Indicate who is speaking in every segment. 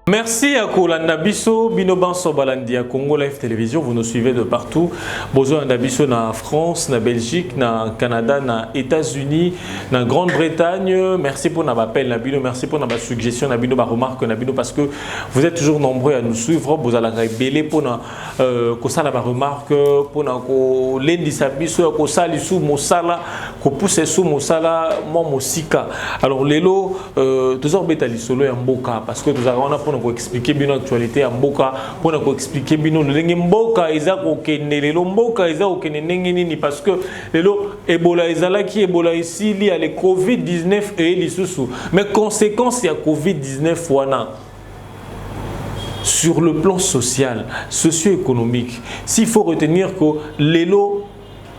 Speaker 1: Merci à Kolanda Bisso, Binoban Sobalandi à Congo Live Télévision. Vous nous suivez de partout. Besoin d'Abisso na France, na Belgique, na Canada, na États-Unis, na Grande-Bretagne. Merci pour notre appel, Nabino. Merci pour notre suggestion, Nabino, ma remarque, Nabino, parce que vous êtes toujours nombreux à nous suivre. Vous allez révéler pour que ça la remarque, pour que l'indi sabiso, que ça l'issou mosala, que pousse sous mosala, mon mosika. Alors l'élo, toujours bêta l'issolo et en boca, parce que nous avons pour expliquer bien l'actualité en Mboka, pour expliquer bien le Mboka, ils ont aucun Mboka, ils ont aucun nengeni parce que Ebola Ezala qui Ebola ici, il y a le Covid-19 et les sous. Mais conséquence il y a Covid-19 wana sur le plan social, socio-économique. S'il faut retenir que l'élo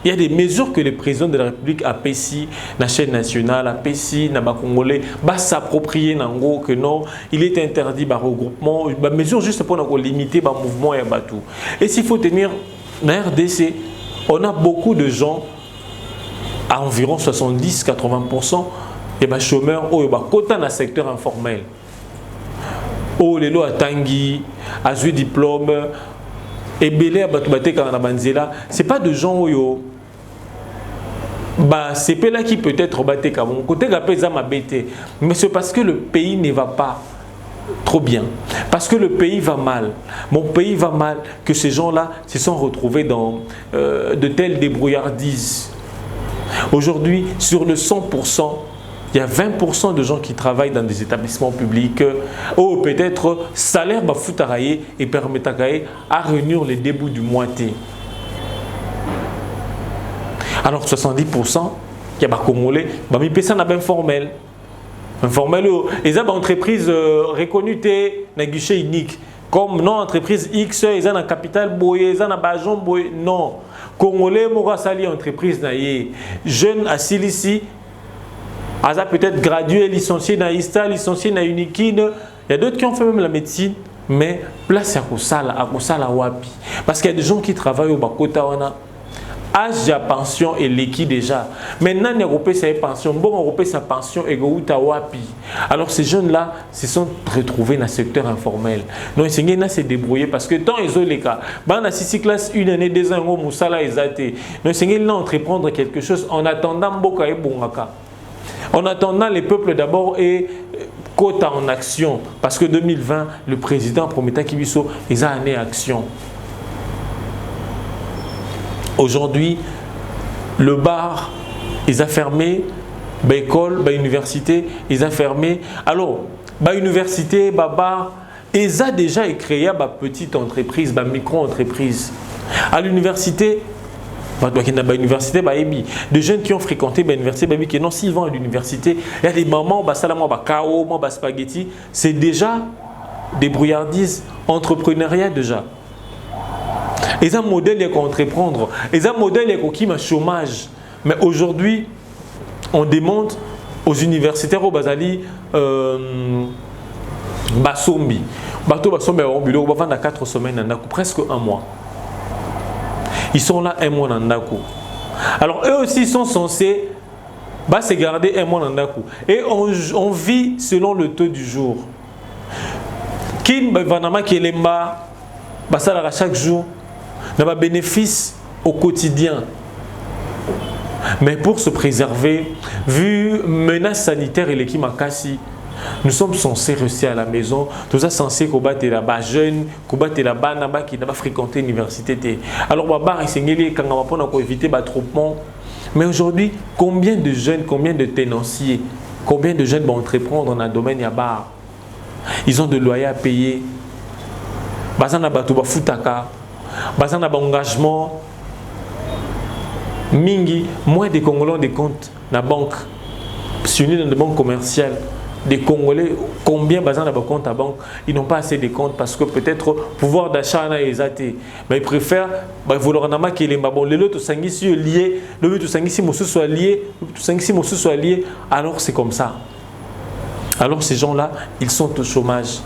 Speaker 1: il y a des mesures que le président de la République a payé la chaîne nationale, a payé na Congolais, va s'approprier nango que non, il est interdit par regroupement, mesure juste pour limiter le mouvement et tout. Et s'il faut tenir la RDC, on a beaucoup de gens, à environ 70-80%, et bah chômeurs ou bah quota dans le secteur informel. Oh les lois à Tanguy, à jouer diplôme, et belé à Batoubate Kananabanzela, c'est pas de gens où bah, c'est là qui peut-être batté comme mon côté mais c'est parce que le pays ne va pas trop bien, parce que le pays va mal, mon pays va mal, que ces gens-là se sont retrouvés dans de telles débrouillardises. Aujourd'hui, sur le 100%, il y a 20% de gens qui travaillent dans des établissements publics ou peut-être salaire va foutarailler et permettre à réunir les débuts du moitié. Alors 70%, il y a des Congolais, mais personne n'a informel. Informel, ils ont des entreprises reconnues, des guichets uniques. Comme non, entreprise X, ils ont un capital boyé, ils ont un bajon boyé. Non. Congolais, moi, sali entreprise naïe. Jeune à Silici, ils ont peut-être gradué, licencié dans ISTA, licencié dans Unikine. Il y a d'autres qui ont fait même la médecine, mais place à Kosala Wapi. Parce qu'il y a des gens qui travaillent au Bakota. Âge de pension est liquide déjà. Maintenant, on a repayé sa pension. Bon, on repayé sa pension et Wapi. Alors, ces jeunes-là se sont retrouvés dans le secteur informel. Donc, ils se débrouillés parce que tant ils ont les cas, dans 6 classes, une année, 2 ans, Moussala, ils ont été. Donc, ils ont entreprendre quelque chose en attendant Mboka et Bongaka. En attendant, les peuples d'abord et quota en action. Parce que 2020, le président Prometa Kibiso, ils ont amené action. Aujourd'hui, le bar, ils ont fermé, l'école, l'université, ils ont fermé. Alors, l'université, le bar, ils ont déjà créé une petite entreprise, une micro-entreprise. À l'université, des jeunes qui ont fréquenté l'université, qui non, s'ils vont à l'université, il y a des mamans, spaghetti, c'est déjà des brouillardises entrepreneuriales déjà. Ils ont un modèle qu'on entreprendre, ils ont un modèle qui a chômage. Mais aujourd'hui, on demande aux universitaires au Bazali Basombi. Basombi a un bureau, on va 4 semaines, presque un mois. Ils sont là un mois dans Ndako. Alors eux aussi ils sont censés se garder un mois dans Ndako. Et on vit selon le taux du jour. Qui va qui est là, chaque jour. N'a pas bénéfice au quotidien. Mais pour se préserver, vu menace sanitaire et l'équipe Makassi, nous sommes censés rester à la maison. Nous sommes censés combattre là-bas jeunes, combattre là-bas qui n'a pas fréquenté l'université. Alors, quand on éviter l'attroupement. Mais aujourd'hui, combien de jeunes, combien de tenanciers, combien de jeunes vont entreprendre dans le domaine Yabar? Ils ont de loyers à payer. Bazana Batouba Futaka. Bazana engagement mingi moins des Congolais ont des comptes dans la banque s'unir dans des banques commerciales. Des Congolais combien bazana ba compte à banque, ils n'ont pas assez de comptes parce que peut-être pouvoir d'achat na ezate, mais ils préfèrent vouloir na ma les bon les autres sangisi lié, le but sangisi mosu soit lié, tout sangisi mosu soit lié, alors c'est comme ça. Alors ces gens-là, ils sont au chômage.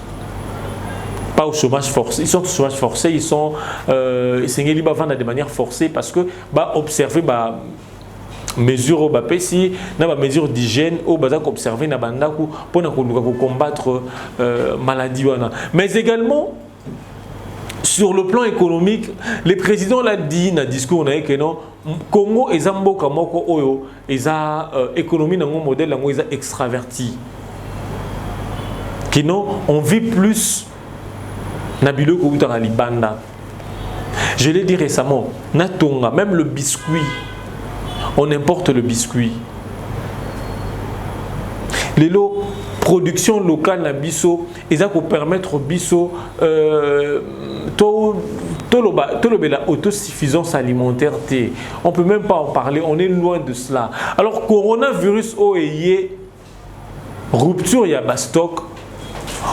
Speaker 1: Pas au chômage forcé, ils sont au chômage forcé, ils sont de manière forcée parce que observer mesures au BAPESI, mesures d'hygiène au bazak observer na bandaku pour combattre maladie. Mais également sur le plan économique, le président l'a dit dans le discours que non, Congo est un moko oyo, économie dans un modèle extraverti. Que non, on vit plus Nabilo Koutara Libanda. Je l'ai dit récemment, Natonga, même le biscuit, on importe le biscuit. Les lots, production locale na biso, ils ont permettre biso la autosuffisance alimentaire. On ne peut même pas en parler, on est loin de cela. Alors, coronavirus, rupture, il y a stock.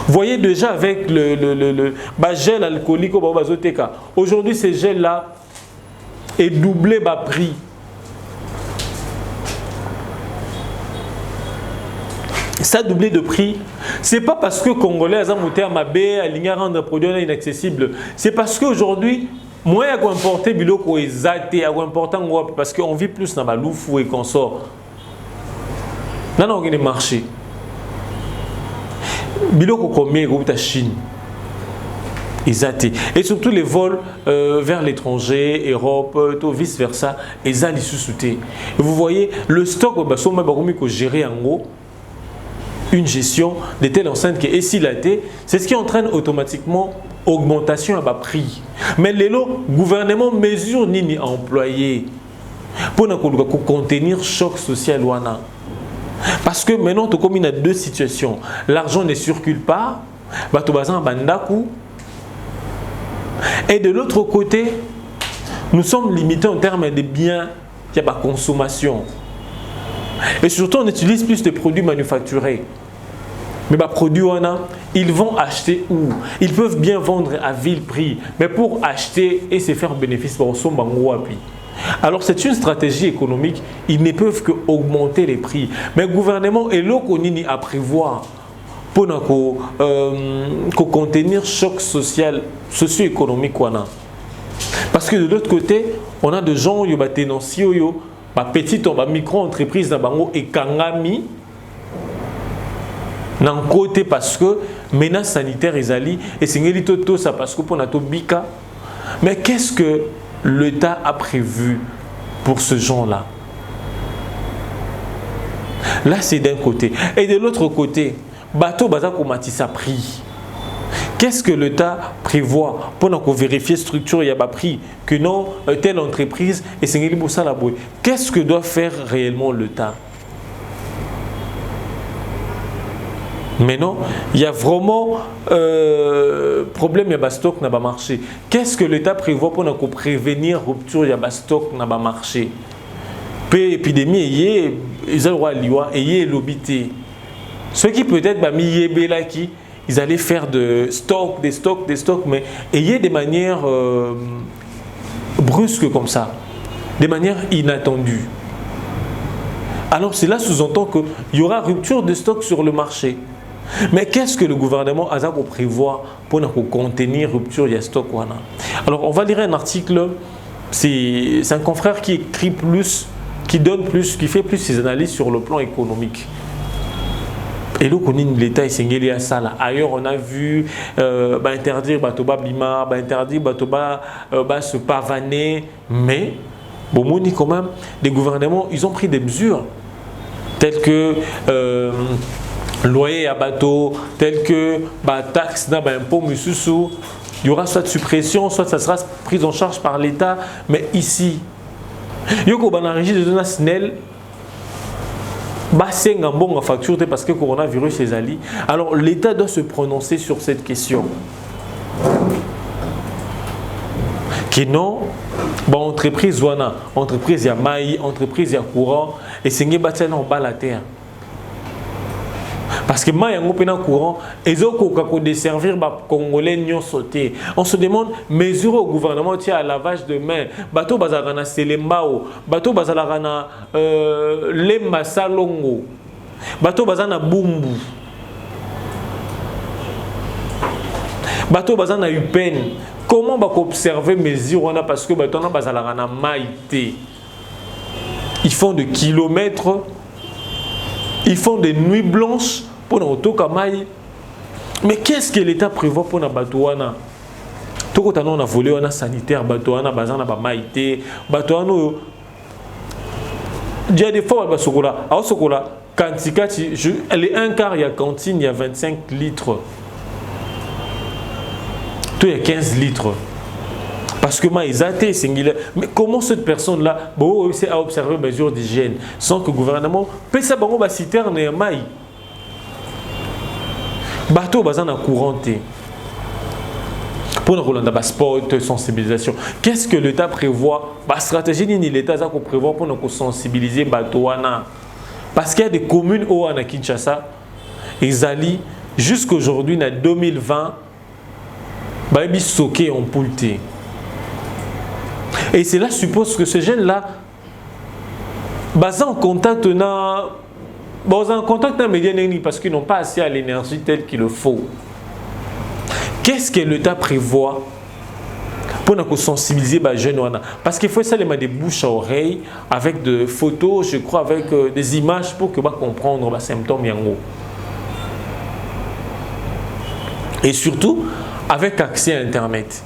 Speaker 1: Vous voyez déjà avec le gel alcoolique au Bazoteka. Aujourd'hui, ce gel-là est doublé bas prix. Ça doublé de prix, c'est pas parce que Congolais ont monté à Mabé, à l'ignorant rendre un produit inaccessible. C'est parce qu'aujourd'hui, moi, il y a importer biloko exaté, à importer parce qu'on vit plus dans la loufou et qu'on sort. Non, non, il y a des marchés. Biloko combien groupe de Chine. Et surtout les vols vers l'étranger, Europe, tout vice versa, ils allaient sous-souter. Vous voyez, le stock, gérer en gros une gestion de telle enceinte que c'est ce qui entraîne automatiquement augmentation à bas prix. Mais le gouvernement mesure ni employé pour contenir choc social. Parce que maintenant, comme il y a deux situations, l'argent ne circule pas, et de l'autre côté, nous sommes limités en termes de biens, il y a consommation. Et surtout, on utilise plus de produits manufacturés. Mais les produits, ils vont acheter où? Ils peuvent bien vendre à vil prix, mais pour acheter et se faire bénéfice, alors c'est une stratégie économique, ils ne peuvent que augmenter les prix. Mais le gouvernement est là à prévoir pour contenir le choc social, socio-économique. Parce que de l'autre côté, on a des gens qui ont dénoncé petites micro-entreprises et kangami d'un côté parce que menace sanitaire est ali et c'est tout ça parce que pour notre bika. Mais qu'est-ce que l'État a prévu pour ce genre-là? Là, c'est d'un côté. Et de l'autre côté, bateau bazako matissa prix. Qu'est-ce que l'État prévoit pour vérifier structure il y a pas prix que non telle entreprise et c'est qu'est-ce que doit faire réellement l'État? Mais non, il y a vraiment problème, il y a stock n'a pas marché. Qu'est-ce que l'État prévoit pour prévenir rupture, il y a stock n'a pas marché? Épidémie, ils ont le l'obité. Ceux qui peut-être ils allaient faire des stocks, mais ayez des manières brusques comme ça, des manières inattendues. Alors cela sous-entend qu'il y aura rupture de stock sur le marché. Mais qu'est-ce que le gouvernement a prévoir pour contenir rupture de stock? Alors on va lire un article, c'est un confrère qui écrit plus, qui donne plus, qui fait plus ses analyses sur le plan économique. Et là, l'État est à ça. Ailleurs, on a vu interdire Batoba Blima, interdire Batoba se pavaner. Mais, bon, quand même, les gouvernements, ils ont pris des mesures telles que loyer à bateau, telles que taxe, impôt, mususu. Il y aura soit suppression, soit ça sera pris en charge par l'État. Mais ici, il y a un régime de SNEL. C'est un bon facture parce que le coronavirus est allé. Alors l'État doit se prononcer sur cette question. Qui non, entreprise entreprise il y a maï, entreprise il y a courant et c'est une bâtiment en bas la terre. Parce que moi, il y a un courant, et ils desservir les Congolais n'y ont sauté. On se demande, mesure au gouvernement à lavage de main. Bateau bazarana selembao, bateau bazarana lemba salongo, bateau bazana bumbu. Bato bazan a eu peine. Comment va observer mesures on a parce que bato na bazala na maïté. Ils font des kilomètres, ils font des nuits blanches pour nos autokamaï. Mais qu'est-ce que l'État prévoit pour nos batouana? Tout quand on a volé, on a sanitaire, batouana, bazana ba maïté, batouana. Il y a des fois, à Sokola, quand les un quart, il y a cantine, il y a 25 litres. Tout il y a 15 litres. Parce que moi, ils ont été singuliers. Mais comment cette personne-là va réussir à observer les mesures d'hygiène sans que le gouvernement puisse avoir citerne et maille? Bateau bazan a couranté. Pour nous sport, sensibilisation. Qu'est-ce que l'État prévoit? La stratégie ni l'État prévoit pour nous sensibiliser Batouana. Parce qu'il y a des communes où on a Kinshasa, ils allaient jusqu'aujourd'hui, en 2020, ils sont soqués en poulté. Et cela suppose que ces jeunes-là, en contact avec les médias parce qu'ils n'ont pas assez à l'énergie telle qu'il le faut. Qu'est-ce que l'État prévoit pour nous sensibiliser les jeunes? Parce qu'il faut ça des bouches à oreille avec des photos, je crois, avec des images pour que comprendre les symptômes. Et surtout, avec accès à Internet.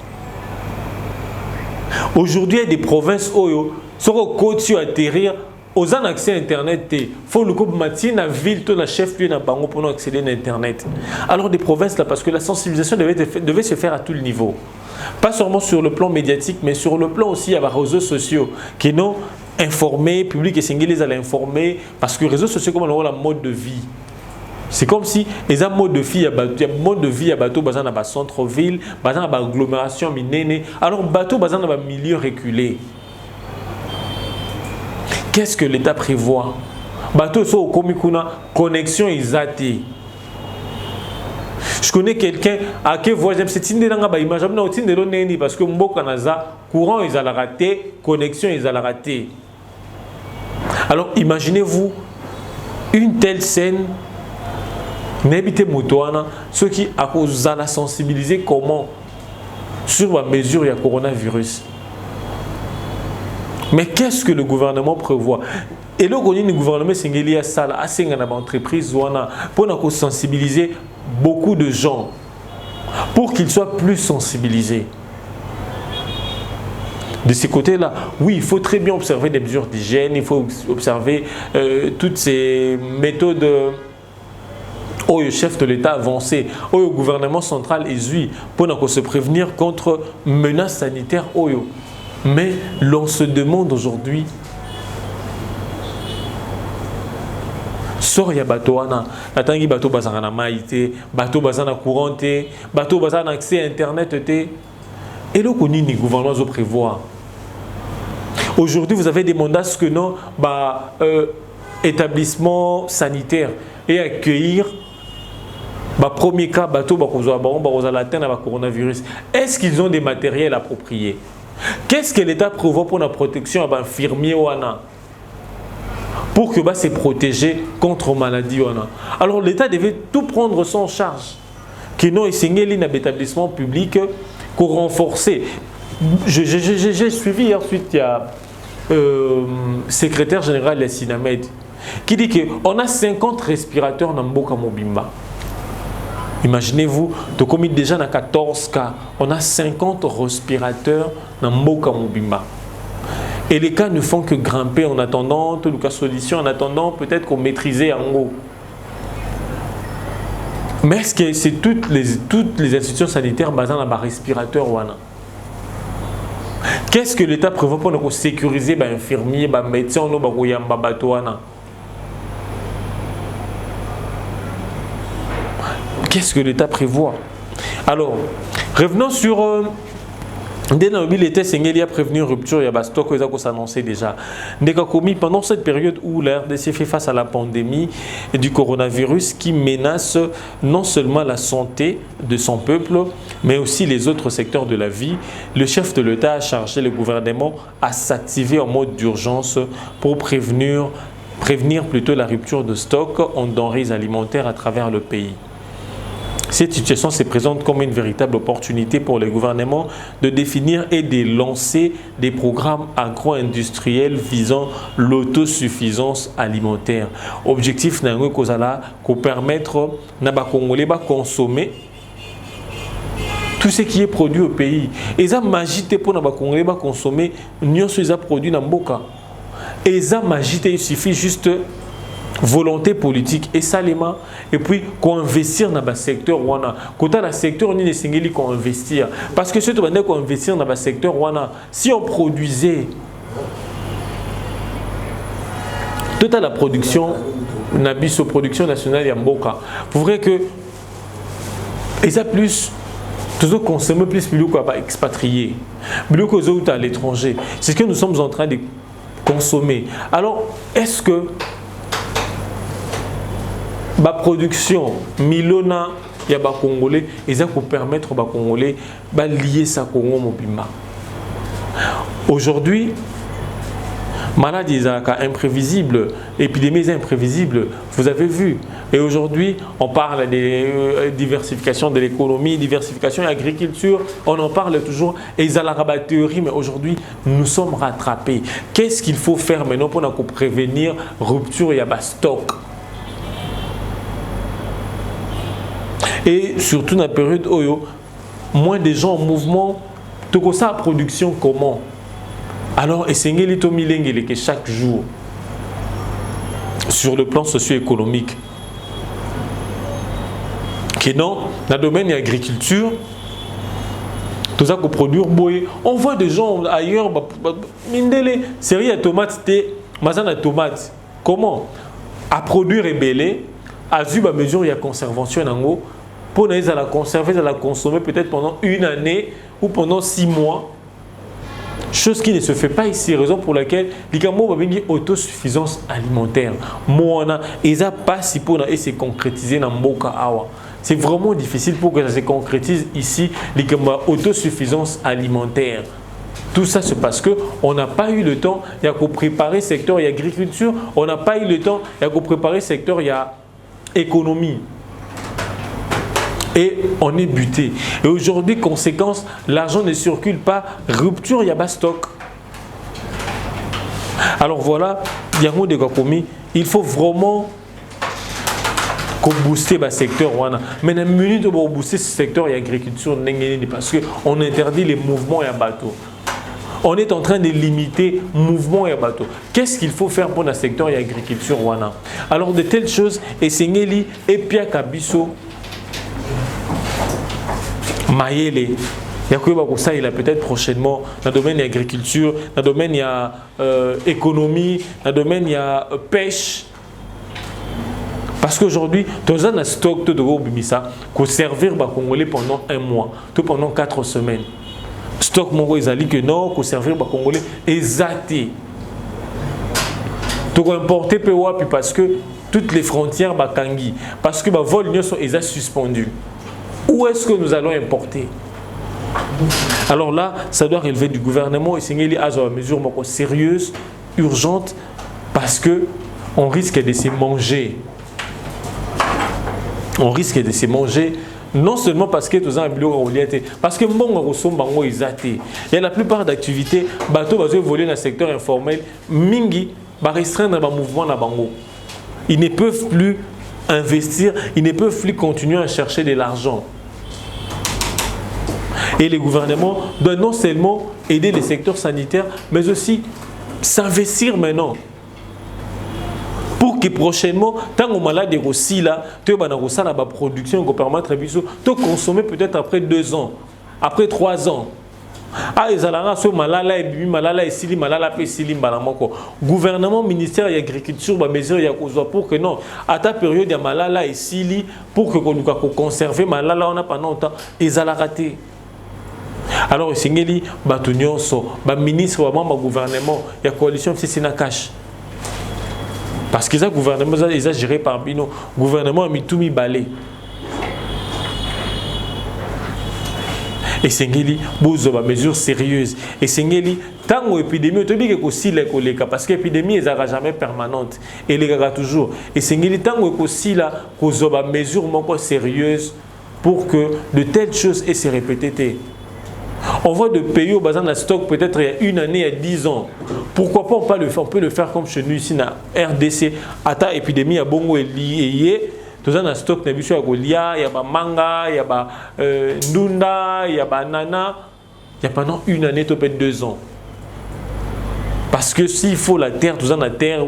Speaker 1: Aujourd'hui, il y a des provinces où sur le côté sur atterrir, aux an accès à Internet, il faut le couple matin la ville, la chef-lieu pour accéder à Internet. Alors des provinces là, parce que la sensibilisation devait se faire à tout le niveau. Pas seulement sur le plan médiatique, mais sur le plan aussi à les réseaux sociaux qui nous informés, public et singulier les informer, parce que les réseaux sociaux comme on a la mode de vie. C'est comme si les mode de vie à bateau basé dans centre-ville, basé dans agglomération minée. Alors bateau basé dans milieu reculé. Qu'est-ce que l'État prévoit? Bateau so komikuna connexion exatée. Je connais quelqu'un à qui voit j'aime cette idée dans ba image na otinde lo neni parce que mboka naza courant ils a raté, connexion ils a raté. Alors imaginez-vous une telle scène. N'habitez motoana ceux qui à cause de la sensibiliser comment sur la mesure il y a coronavirus. Mais qu'est-ce que le gouvernement prévoit? Et le gouvernement singulier a ça là, a entreprise pour nous sensibiliser beaucoup de gens pour qu'ils soient plus sensibilisés. De ces côtés-là, oui, il faut très bien observer des mesures d'hygiène, il faut observer toutes ces méthodes. Le chef de l'État avancé, le gouvernement central est pour se prévenir contre menaces sanitaires. Mais l'on se demande aujourd'hui, sort ya batoana, atangi bateau bazana maïté, bateau bazana couranté, bateau bazana accès à Internet et le koni ni gouvernement zo prévoir. Aujourd'hui, vous avez demandé à ce que non établissement sanitaire et accueillir premier cas bateau coronavirus. Est-ce qu'ils ont des matériels appropriés? Qu'est-ce que l'État prévoit pour la protection à infirmiers pour que se protéger contre maladie? Alors l'État devait tout prendre en charge. Que non enseigner l'établissement public pour renforcer. J'ai suivi ensuite il y a secrétaire général de la Sinamed qui dit qu'on a 50 respirateurs dans Mboka Mobimba. Imaginez-vous, comme déjà dans 14 cas, on a 50 respirateurs dans Mboka Mobimba. Et les cas ne font que grimper en attendant, tout le cas solution, en attendant peut-être qu'on maîtrisait en haut. Mais est-ce que c'est toutes les institutions sanitaires basées dans les respirateurs? Qu'est-ce que l'État prévoit pour nous sécuriser les infirmiers, les médecins, les bateaux? Qu'est-ce que l'État prévoit? Alors, revenons sur dès l'État a prévenu une rupture, il y a stock qui s'annonçait déjà. Pendant cette période où la RDC fait face à la pandémie du coronavirus qui menace non seulement la santé de son peuple, mais aussi les autres secteurs de la vie, le chef de l'État a chargé le gouvernement à s'activer en mode d'urgence pour prévenir plutôt la rupture de stock en denrées alimentaires à travers le pays. Cette situation se présente comme une véritable opportunité pour les gouvernements de définir et de lancer des programmes agro-industriels visant l'autosuffisance alimentaire. Objectif n'est qu'au permettre aux Congolais de consommer tout ce qui est produit au pays. Et ça magite pour les Congolais de consommer nous ces produits dans Mboka. Et ça magite, il suffit juste volonté politique et salement et puis qu'on investir dans le secteur wana côté le secteur ni singeli qu'on investir parce que surtout qu'on investir dans le secteur wana si on produisait toute la production nabiso production nationale ya mboka vous verrez que et ça plus toujours consommer plus biloko à expatrier biloko aux à l'étranger c'est ce que nous sommes en train de consommer. Alors est-ce que la production milona ya ba congolais et ça pour permettre ba congolais ba lier sa Congo mobimba. Aujourd'hui maladie est imprévisible, épidémie est imprévisible, vous avez vu. Et aujourd'hui, on parle de diversification de l'économie, diversification de l'agriculture, on en parle toujours, et ils ont la rabatterie, mais aujourd'hui, nous sommes rattrapés. Qu'est-ce qu'il faut faire maintenant pour prévenir rupture et stock? Et surtout dans la période où moins de gens en mouvement, tout ça production comment? Alors, essayez que chaque jour, sur le plan socio-économique, que non, dans le domaine de l'agriculture, tout ça qu'on produit, on voit des gens ailleurs, série à tomates, mazana tomate. Comment? À produire et belé, à vu la mesure il y a conservation en pour la conserver, la consommer peut-être pendant une année ou pendant 6 mois. Chose qui ne se fait pas ici, raison pour laquelle l'ICAMO va venir autosuffisance alimentaire. Moi, et ça passe pour se concrétiser dans Mboka Awa. C'est vraiment difficile pour que ça se concrétise ici, l'ICAMO autosuffisance alimentaire. Tout ça, c'est parce qu'on n'a pas eu le temps de préparer le secteur agriculture, on n'a pas eu le temps de préparer le secteur économie. Et on est buté. Et aujourd'hui, conséquence, l'argent ne circule pas, rupture, il y a stock. Alors voilà, il faut vraiment qu'on booste le secteur. Mais dans une minute pour booster ce secteur et l'agriculture, parce qu'on interdit les mouvements et les bateaux. On est en train de limiter mouvement et bateau. Qu'est-ce qu'il faut faire pour le secteur et l'agriculture? Alors de telles choses, et Sengeli et Pierre Kabiso, Mayele, il y a peut-être prochainement dans le domaine de l'agriculture, dans le domaine de l'économie, dans le domaine de la pêche. Parce qu'aujourd'hui, tu as un stock de Bimisa pour servir les Congolais pendant 1 mois, tout pendant 4 semaines. Stock mongo ezali que non, pour servir les Congolais exacté. Tu as importé POA parce que toutes les frontières bakangi, parce que les vols sont suspendus. Où est-ce que nous allons importer? Alors là, ça doit relever du gouvernement et signer les mesures sérieuses, urgentes, parce que on risque de se manger. On risque de se manger, non seulement parce que tous un billet relié, parce que il y a la plupart d'activités, bateau va voler dans le secteur informel, mingi va restreindre le mouvement na bango. Ils ne peuvent plus investir, ils ne peuvent plus continuer à chercher de l'argent. Et les gouvernements doivent non seulement aider les secteurs sanitaires, mais aussi s'investir maintenant. Pour que prochainement, tant que malade est aussi là, tu vas la production qui permettre de consommer peut-être après 2 ans, après 3 ans. Ah, ils allaient sur malala et bibi malala et sili malala et sili balamoko. Gouvernement, ministère de l'agriculture, ba mesure ya kozwa pour que non, à ta période ya malala et sili pour que nous conserver malala on a pas longtemps, ils allaient rater. Alors, Singeli, Batunyonso, ministre ou gouvernement, il y a coalition c'est na cash. Parce que le gouvernement est géré par Bino. Le gouvernement a mis tout mis balai. Et Sengeli, bozo ba mesure sérieuse. Et Sengeli, tant l'épidémie, tu dis que aussi les collègues, parce que l'épidémie est jamais permanente. Et les gars toujours. Et Sengeli, tant aussi là, bozo ba mesure sérieuse pour que de telles choses aient se répéter. On voit de pays au bazar de stock peut-être il y a une année, il y a 10 ans. Pourquoi pas on peut le faire comme chez nous ici dans RDC. Ata épidémie à Bongo et lié. Tout ça dans stock, il y a Golia, il y a manga, il y a ndunda, il y a nana. Il y a pendant une année, peut-être 2 ans. Parce que s'il faut la terre, tout ça dans la terre,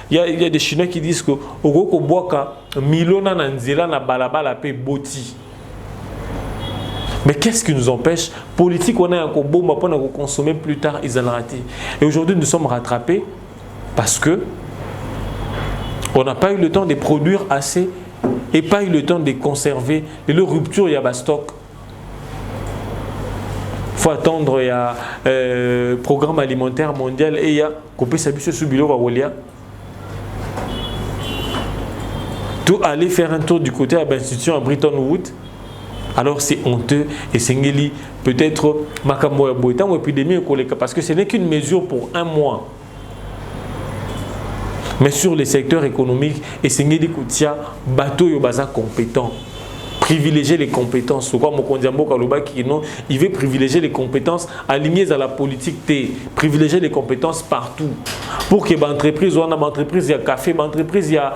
Speaker 1: il y a des Chinois qui disent que au Boaka, Milona Nanzela na balabala pe boti. Mais qu'est-ce qui nous empêche? Politique, on a un combo, on a consommer plus tard, ils ont raté. Et aujourd'hui, nous sommes rattrapés parce que on n'a pas eu le temps de produire assez et pas eu le temps de conserver. Et le rupture, il y a un stock. Il faut attendre, il y a programme alimentaire mondial et il y a coupé sa bûche sous bilo Wawolia. Tout aller faire un tour du côté à l'institution à Bretton Woods. Alors c'est honteux et c'est peut-être Makambo et Boitan ou épidémie parce que ce n'est qu'une mesure pour 1 mois. Mais sur les secteurs économiques, et c'est Koutia, bateau et baza compétent. Privilégier les compétences. Il veut privilégier les compétences alignées à la politique T. Privilégier les compétences partout. Pour que l'entreprise, il y a café, l'entreprise, il y a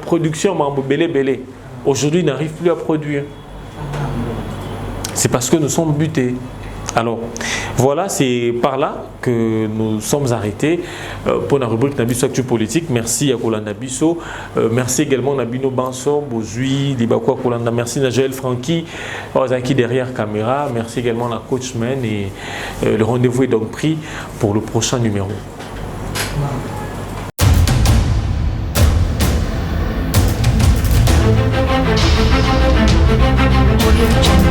Speaker 1: production, belé. Aujourd'hui, il n'arrive plus à produire. C'est parce que nous sommes butés. Alors, voilà, c'est par là que nous sommes arrêtés pour la rubrique Nabiso Actu Politique. Merci à Kolanda Bisso. Merci également à Nabino Banso, Bozui, Dibakwa Kolanda. Merci à Joël Francky, qui derrière caméra. Merci également à Coachman. Et le rendez-vous est donc pris pour le prochain numéro.
Speaker 2: Audio